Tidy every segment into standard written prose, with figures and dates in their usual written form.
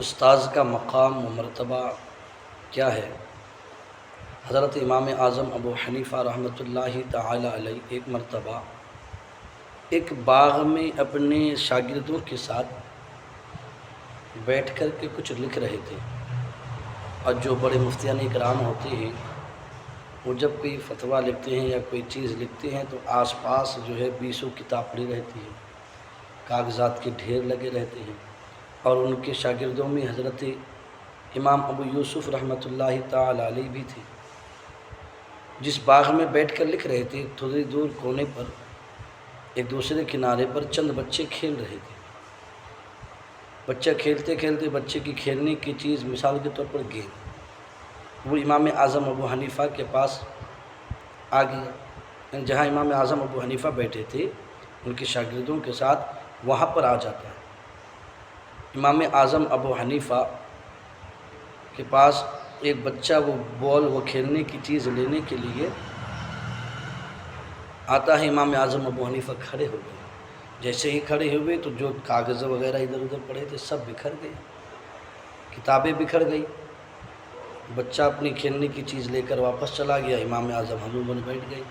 استاذ کا مقام و مرتبہ کیا ہے؟ حضرت امام اعظم ابو حنیفہ رحمۃ اللہ تعالی علیہ ایک مرتبہ ایک باغ میں اپنے شاگردوں کے ساتھ بیٹھ کر کے کچھ لکھ رہے تھے، اور جو بڑے مفتیان اکرام ہوتے ہیں وہ جب کوئی فتویٰ لکھتے ہیں یا کوئی چیز لکھتے ہیں تو آس پاس جو ہے 20 کتاب پڑی رہتی ہے، کاغذات کے ڈھیر لگے رہتے ہیں، اور ان کے شاگردوں میں حضرت امام ابو یوسف رحمۃ اللہ تعالی علیہ بھی تھے۔ جس باغ میں بیٹھ کر لکھ رہے تھے، تھوڑی دور کونے پر ایک دوسرے کنارے پر چند بچے کھیل رہے تھے۔ بچہ کھیلتے کھیلتے بچے کی کھیلنے کی چیز مثال کے طور پر گیند، وہ امام اعظم ابو حنیفہ کے پاس آ گیا، جہاں امام اعظم ابو حنیفہ بیٹھے تھے ان کے شاگردوں کے ساتھ وہاں پر آ جاتا ہے۔ امام اعظم ابو حنیفہ کے پاس ایک بچہ وہ کھیلنے کی چیز لینے کے لیے آتا ہے۔ امام اعظم ابو حنیفہ کھڑے ہو گئے، جیسے ہی کھڑے ہوئے تو جو کاغذ وغیرہ ادھر ادھر پڑے تھے سب بکھر گئے، کتابیں بکھر گئی۔ بچہ اپنی کھیلنے کی چیز لے کر واپس چلا گیا، امام اعظم حضور بن بیٹھ گئے۔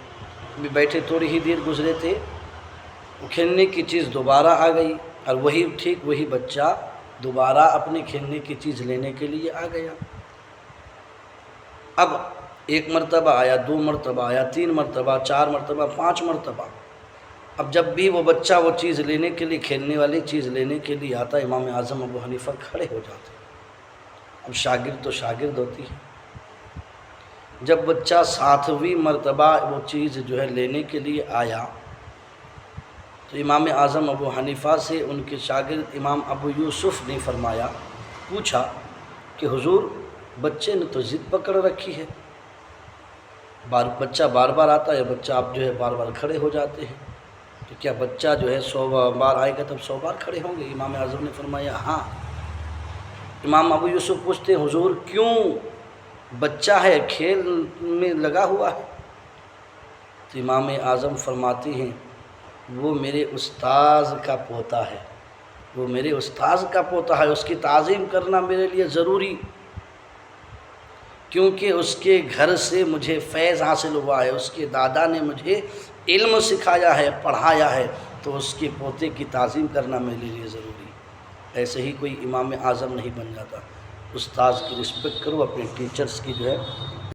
بھی بیٹھے تھوڑی ہی دیر گزرے تھے، وہ کھیلنے کی چیز دوبارہ آ گئی، اور وہی بچہ دوبارہ اپنی کھیلنے کی چیز لینے کے لیے آ گیا۔ اب 1 مرتبہ آیا، 2 مرتبہ آیا، 3 مرتبہ، 4 مرتبہ، 5 مرتبہ۔ اب جب بھی وہ بچہ وہ چیز لینے کے لیے، کھیلنے والی چیز لینے کے لیے آتا، امام اعظم ابو حنیفہ کھڑے ہو جاتے۔ اب شاگرد تو شاگرد ہوتی ہے، جب بچہ 7ویں مرتبہ وہ چیز جو ہے لینے کے لیے آیا تو امام اعظم ابو حنیفہ سے ان کے شاگرد امام ابو یوسف نے پوچھا کہ حضور بچے نے تو ضد پکڑ رکھی ہے، بچہ بار بار آتا ہے، بچہ آپ جو ہے بار بار کھڑے ہو جاتے ہیں، تو کیا بچہ جو ہے 100 بار آئے گا تب 100 بار کھڑے ہوں گے؟ امام اعظم نے فرمایا ہاں۔ امام ابو یوسف پوچھتے حضور کیوں؟ بچہ ہے، کھیل میں لگا ہوا ہے۔ تو امام اعظم فرماتے ہیں وہ میرے استاذ کا پوتا ہے، وہ میرے استاذ کا پوتا ہے، اس کی تعظیم کرنا میرے لیے ضروری، کیونکہ اس کے گھر سے مجھے فیض حاصل ہوا ہے، اس کے دادا نے مجھے علم سکھایا ہے، پڑھایا ہے، تو اس کے پوتے کی تعظیم کرنا میرے لیے ضروری ہے۔ ایسے ہی کوئی امام اعظم نہیں بن جاتا۔ استاذ کی رسپیکٹ کرو، اپنے ٹیچرز کی جو ہے